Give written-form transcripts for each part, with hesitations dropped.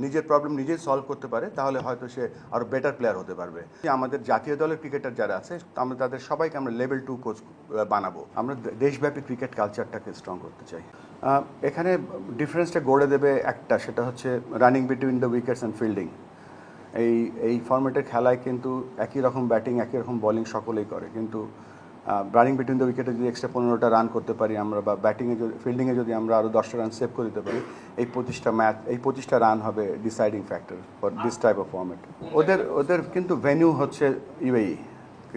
নিজের প্রবলেম নিজেই সলভ করতে পারে তাহলে হয়তো সে আরও বেটার প্লেয়ার হতে পারবে। আমাদের জাতীয় দলের ক্রিকেটার যারা আছে আমরা তাদের সবাইকে আমরা লেভেল 2 কোচ বানাবো। আমরা দেশব্যাপী ক্রিকেট কালচারটাকে স্ট্রং করতে চাই। এখানে ডিফারেন্সটা গড়ে দেবে একটা, সেটা হচ্ছে running between the wickets and fielding. এই ফরম্যাটের খেলায় কিন্তু একই রকম ব্যাটিং একই রকম বোলিং সকলেই করে, কিন্তু রানিং বিটুইন দ্য উইকেটে যদি এক্সট্রা 15টা রান করতে পারি আমরা, বা ব্যাটিংয়ে যদি ফিল্ডিংয়ে যদি আমরা আরও 10টা রান সেভ করে দিতে পারি, এই 25টা রান হবে deciding factor for this type of format. ওদের কিন্তু ভেন্যু হচ্ছে ইউএই,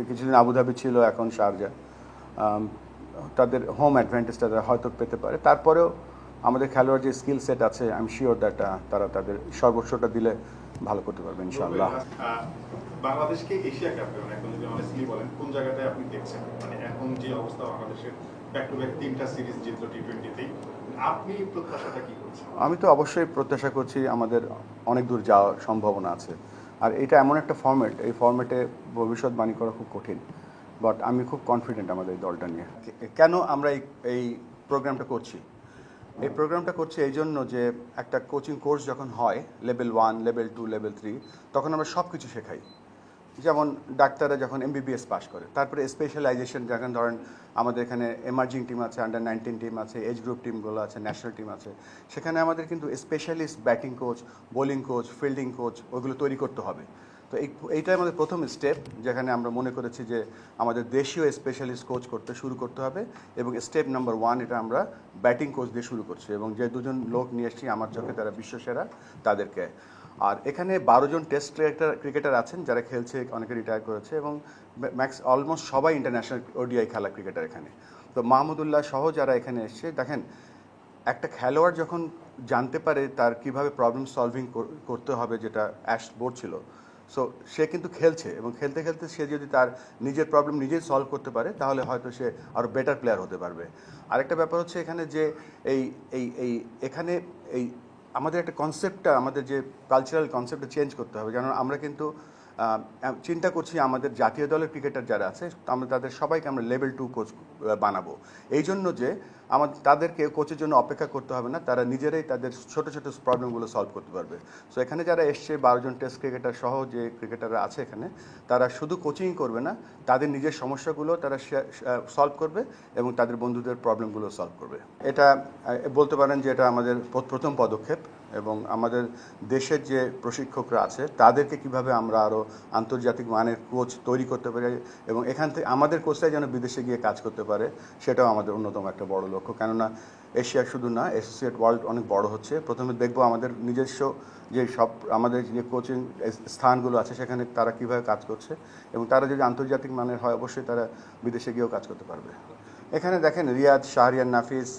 কিছুদিন আবুধাবি ছিল, এখন শারজা। তাদের হোম অ্যাডভান্টেজটা তারা হয়তো পেতে পারে। তারপরেও আমাদের খেলোয়াড় যে স্কিল সেট আছে, আই এম শিওর দ্যাট তারা তাদের সর্বোচ্চটা দিলে ভালো করতে পারবে ইনশাআল্লাহ। বাংলাদেশকে এশিয়া কাপে এখন যদি অনেস্টলি বলেন কোন জায়গাটায় আপনি দেখছেন, মানে এখন যে অবস্থা বাংলাদেশের ব্যাক টু ব্যাক 3টা সিরিজ জিতলো টি20তেই, আপনি প্রত্যাশাটা কি করছেন? আমি তো অবশ্যই প্রত্যাশা করছি আমাদের অনেক দূর যাওয়ার সম্ভাবনা আছে। আর এটা এমন একটা ফরম্যাট, এই ফরম্যাটে ভবিষ্যৎবাণী করা খুব কঠিন, বাট আমি খুব কনফিডেন্ট আমাদের এই দলটা নিয়ে। কেন আমরা এই প্রোগ্রামটা করছি? এই প্রোগ্রামটা করছি এই জন্য যে একটা কোচিং কোর্স যখন হয় লেভেল 1, লেভেল 2, লেভেল 3, তখন আমরা সব কিছু শেখাই। যেমন ডাক্তাররা যখন MBBS পাস করে, তারপরে স্পেশালাইজেশন, যখন ধরেন আমাদের এখানে এমার্জিং টিম আছে, আন্ডার-19 টিম আছে, এজ গ্রুপ টিমগুলো আছে, ন্যাশনাল টিম আছে, সেখানে আমাদের কিন্তু specialist batting coach, bowling coach, fielding coach ওগুলো তৈরি করতে হবে। তো এইটাই আমাদের প্রথম স্টেপ, যেখানে আমরা মনে করেছি যে আমাদের দেশীয় স্পেশালিস্ট কোচ শুরু করতে হবে, এবং স্টেপ নাম্বার 1 এটা আমরা ব্যাটিং কোচ দিয়ে শুরু করছি, এবং যে দুজন লোক নিয়ে এসেছি আমার চোখে তারা বিশ্বসেরা, তাদেরকে। আর এখানে 12 জন টেস্ট ক্রিকেটার আছেন যারা খেলছে, অনেকে রিটায়ার করেছে, এবং অলমোস্ট সবাই ইন্টারন্যাশনাল ODI খেলা ক্রিকেটার এখানে। তো মাহমুদুল্লাহ সহ যারা এখানে এসছে, দেখেন একটা খেলোয়াড় যখন জানতে পারে তার কিভাবে প্রবলেম সলভিং করতে হবে, যেটা অ্যাশ বোর্ড ছিল, সো সে কিন্তু খেলছে, এবং খেলতে খেলতে সে যদি তার নিজের প্রবলেম নিজেই সলভ করতে পারে তাহলে হয়তো সে আরও বেটার প্লেয়ার হতে পারবে। আরেকটা ব্যাপার হচ্ছে এখানে যে এখানে আমাদের একটা কনসেপ্টটা, আমাদের যে কালচারাল কনসেপ্টটা চেঞ্জ করতে হবে। যেন আমরা কিন্তু চিন্তা করছি আমাদের জাতীয় দলের ক্রিকেটার যারা আছে আমরা তাদের সবাইকে আমরা লেভেল 2 কোচ বানাবো। এই জন্য যে তাদেরকে কোচের জন্য অপেক্ষা করতে হবে না, তারা নিজেরাই তাদের ছোটো ছোটো প্রবলেমগুলো সলভ করতে পারবে। সো এখানে যারা এসছে 12 জন টেস্ট ক্রিকেটার সহ যে ক্রিকেটাররা আছে এখানে, তারা শুধু কোচিং করবে না, তাদের নিজের সমস্যাগুলো তারা সলভ করবে এবং তাদের বন্ধুদের প্রবলেমগুলো সলভ করবে। এটা বলতে পারেন যে এটা আমাদের প্রথম পদক্ষেপ, এবং আমাদের দেশের যে প্রশিক্ষকরা আছে তাদেরকে কিভাবে আমরা আরও আন্তর্জাতিক মানের কোচ তৈরি করতে পারি, এবং এখান থেকে আমাদের কোচরাই যেন বিদেশে গিয়ে কাজ করতে পারে, সেটাও আমাদের অন্যতম একটা বড় লক্ষ্য। কেননা এশিয়া শুধু না, অ্যাসোসিয়েট ওয়ার্ল্ড অনেক বড় হচ্ছে। প্রথমে দেখব আমাদের নিজস্ব যে আমাদের যে কোচিং স্থানগুলো আছে সেখানে তারা কীভাবে কাজ করছে, এবং তারা যদি আন্তর্জাতিক মানের হয় অবশ্যই তারা বিদেশে গিয়েও কাজ করতে পারবে। এখানে দেখেন রিয়াদ, শাহরিয়ার নাফিস,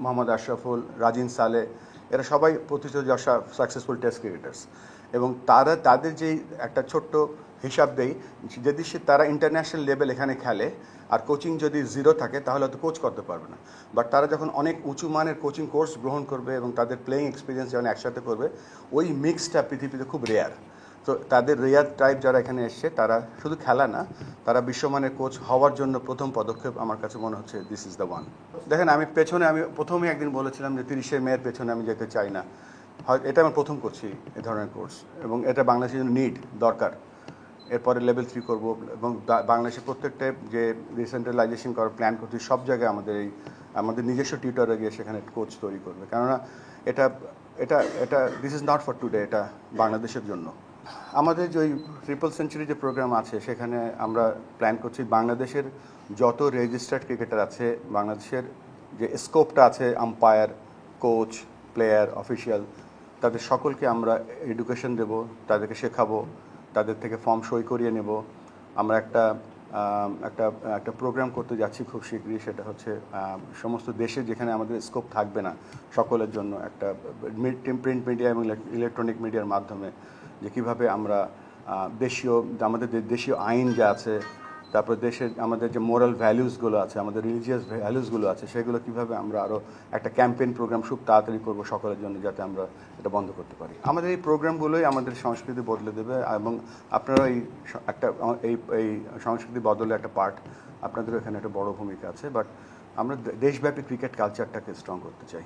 মোহাম্মদ আশরাফুল, রাজিন সালে, এরা সবাই প্রতিষ্ঠিত সাকসেসফুল টেস্ট ক্রিকেটার্স, এবং তাদের যেই একটা ছোট্ট হিসাব দেই, যদি তারা ইন্টারন্যাশনাল লেভেল এখানে খেলে আর কোচিং যদি 0 থাকে তাহলে হয়তো কোচ করতে পারবে না, বাট তারা যখন অনেক উঁচু মানের কোচিং কোর্স গ্রহণ করবে এবং তাদের প্লেয়িং এক্সপিরিয়েন্স যখন একসাথে করবে, ওই মিক্সটা পৃথিবীতে খুব রেয়ার। তো তাদের রেয়ার টাইপ যারা এখানে এসছে তারা শুধু খেলা না, তারা বিশ্বমানের কোচ হওয়ার জন্য প্রথম পদক্ষেপ আমার কাছে মনে হচ্ছে দিস ইজ দ্য ওয়ান। দেখেন আমি প্রথমে একদিন বলেছিলাম যে 30শে মের পেছনে আমি যেতে চাই না, এটা আমি প্রথম করছি এ ধরনের কোর্স, এবং এটা বাংলাদেশের জন্য দরকার। এরপরে লেভেল 3 করব, এবং বাংলাদেশের প্রত্যেকটা যে ডিসেন্ট্রালাইজেশন করার প্ল্যান করছি সব জায়গায় আমাদের নিজস্ব টিউটরে গিয়ে সেখানে কোচ তৈরি করবে। কেননা এটা this is not for today, এটা বাংলাদেশের জন্য। আমাদের যে ওই ট্রিপল সেঞ্চুরি যে প্রোগ্রাম আছে সেখানে আমরা প্ল্যান করছি বাংলাদেশের যত রেজিস্টার্ড ক্রিকেটার আছে, বাংলাদেশের যে স্কোপটা আছে, আম্পায়ার, কোচ, প্লেয়ার, অফিসিয়াল, তাদের সকলকে আমরা এডুকেশন দেব, তাদেরকে শেখাবো, তাদের থেকে ফর্ম সই করিয়ে নেব। আমরা একটা প্রোগ্রাম করতে যাচ্ছি খুব শীঘ্রই, সেটা হচ্ছে সমস্ত দেশে যেখানে আমাদের স্কোপ থাকবে না সকলের জন্য একটা প্রিন্ট মিডিয়া এবং ইলেকট্রনিক মিডিয়ার মাধ্যমে যে কীভাবে আমরা আমাদের দেশীয় আইন যা আছে, তারপর আমাদের যে মোরাল ভ্যালুসগুলো আছে, আমাদের রিলিজিয়াস ভ্যালুসগুলো আছে, সেগুলো কীভাবে আমরা আরও একটা ক্যাম্পেইন প্রোগ্রাম খুব তাড়াতাড়ি করবো সকলের জন্য, যাতে আমরা এটা বন্ধ করতে পারি। আমাদের এই প্রোগ্রামগুলোই আমাদের সংস্কৃতি বদলে দেবে, এবং আপনারা এই সংস্কৃতি বদলে একটা পার্ট, আপনাদেরও এখানে একটা বড় ভূমিকা আছে। বাট আমরা দেশব্যাপী ক্রিকেট কালচারটাকে স্ট্রং করতে চাই।